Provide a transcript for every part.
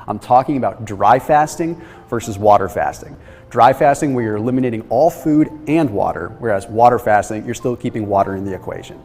I'm talking about dry fasting versus water fasting. Dry fasting where you're eliminating all food and water, whereas water fasting, you're still keeping water in the equation.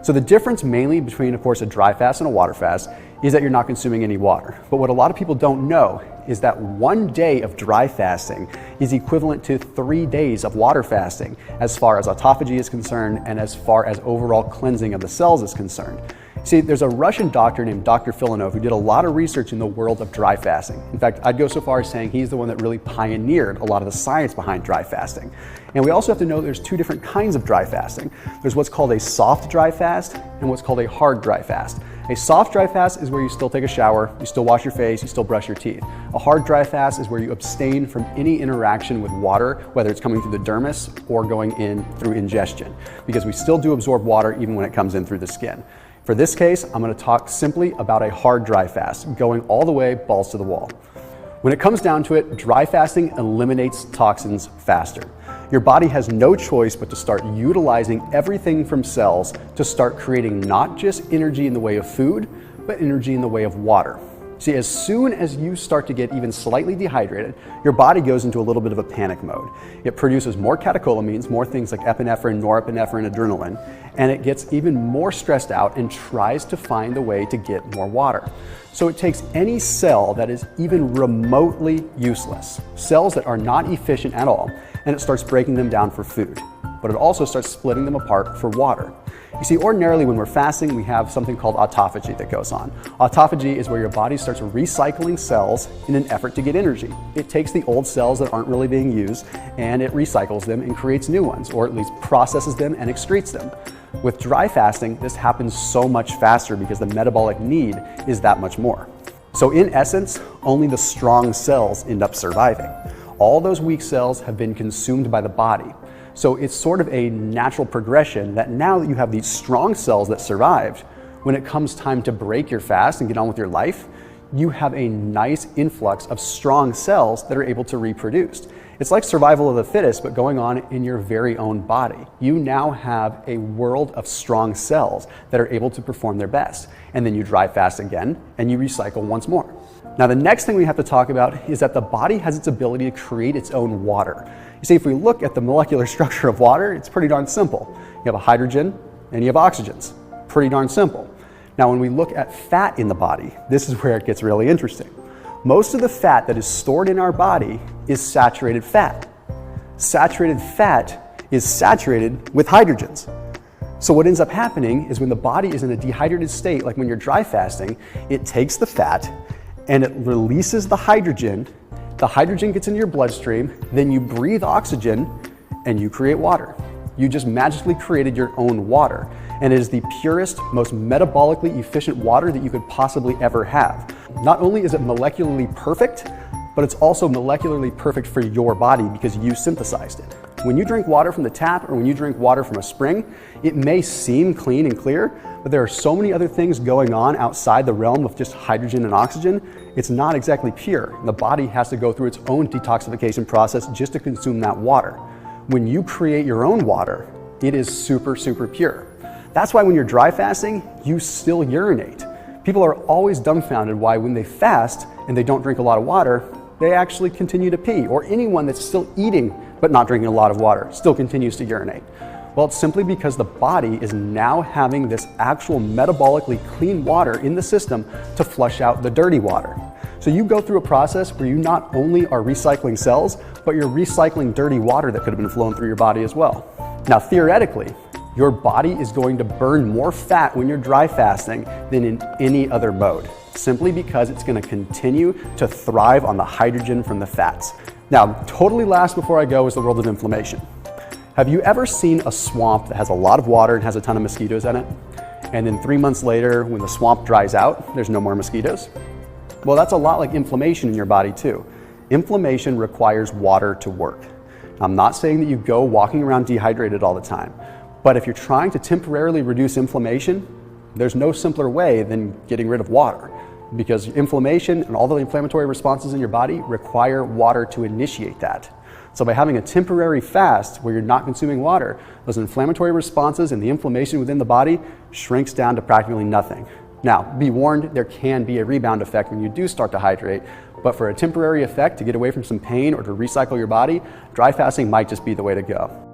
So the difference mainly between, of course, a dry fast and a water fast is that you're not consuming any water. But what a lot of people don't know is that 1 day of dry fasting is equivalent to 3 days of water fasting as far as autophagy is concerned and as far as overall cleansing of the cells is concerned. See, there's a Russian doctor named Dr. Filanov who did a lot of research in the world of dry fasting. In fact, I'd go so far as saying he's the one that really pioneered a lot of the science behind dry fasting. And we also have to know there's two different kinds of dry fasting. There's what's called a soft dry fast and what's called a hard dry fast. A soft dry fast is where you still take a shower, you still wash your face, you still brush your teeth. A hard dry fast is where you abstain from any interaction with water, whether it's coming through the dermis or going in through ingestion, because we still do absorb water even when it comes in through the skin. For this case, I'm going to talk simply about a hard dry fast, going all the way balls to the wall. When it comes down to it, dry fasting eliminates toxins faster. Your body has no choice but to start utilizing everything from cells to start creating not just energy in the way of food, but energy in the way of water. See, as soon as you start to get even slightly dehydrated, your body goes into a little bit of a panic mode. It produces more catecholamines, more things like epinephrine, norepinephrine, adrenaline, and it gets even more stressed out and tries to find a way to get more water. So it takes any cell that is even remotely useless, cells that are not efficient at all, and it starts breaking them down for food. But it also starts splitting them apart for water. You see, ordinarily when we're fasting, we have something called autophagy that goes on. Autophagy is where your body starts recycling cells in an effort to get energy. It takes the old cells that aren't really being used and it recycles them and creates new ones, or at least processes them and excretes them. With dry fasting, this happens so much faster because the metabolic need is that much more. So in essence, only the strong cells end up surviving. All those weak cells have been consumed by the body. So it's sort of a natural progression that now that you have these strong cells that survived, when it comes time to break your fast and get on with your life, you have a nice influx of strong cells that are able to reproduce. It's like survival of the fittest, but going on in your very own body. You now have a world of strong cells that are able to perform their best. And then you dry fast again and you recycle once more. Now, the next thing we have to talk about is that the body has its ability to create its own water. You see, if we look at the molecular structure of water, it's pretty darn simple. You have a hydrogen and you have oxygens. Pretty darn simple. Now, when we look at fat in the body, this is where it gets really interesting. Most of the fat that is stored in our body is saturated fat. Saturated fat is saturated with hydrogens. So what ends up happening is when the body is in a dehydrated state, like when you're dry fasting, it takes the fat and it releases the hydrogen gets into your bloodstream, then you breathe oxygen and you create water. You just magically created your own water. And it is the purest, most metabolically efficient water that you could possibly ever have. Not only is it molecularly perfect, but it's also molecularly perfect for your body because you synthesized it. When you drink water from the tap or when you drink water from a spring, it may seem clean and clear, but there are so many other things going on outside the realm of just hydrogen and oxygen, it's not exactly pure. The body has to go through its own detoxification process just to consume that water. When you create your own water, it is super, super pure. That's why when you're dry fasting, you still urinate. People are always dumbfounded why when they fast and they don't drink a lot of water, they actually continue to pee, or anyone that's still eating but not drinking a lot of water still continues to urinate. Well, it's simply because the body is now having this actual metabolically clean water in the system to flush out the dirty water. So you go through a process where you not only are recycling cells, but you're recycling dirty water that could have been flowing through your body as well. Now, theoretically, your body is going to burn more fat when you're dry fasting than in any other mode, simply because it's going to continue to thrive on the hydrogen from the fats. Now, totally last before I go is the world of inflammation. Have you ever seen a swamp that has a lot of water and has a ton of mosquitoes in it? And then 3 months later, when the swamp dries out, there's no more mosquitoes? Well, that's a lot like inflammation in your body too. Inflammation requires water to work. I'm not saying that you go walking around dehydrated all the time, but if you're trying to temporarily reduce inflammation, there's no simpler way than getting rid of water, because inflammation and all the inflammatory responses in your body require water to initiate that. So by having a temporary fast where you're not consuming water, those inflammatory responses and the inflammation within the body shrinks down to practically nothing. Now, be warned, there can be a rebound effect when you do start to hydrate, but for a temporary effect to get away from some pain or to recycle your body, dry fasting might just be the way to go.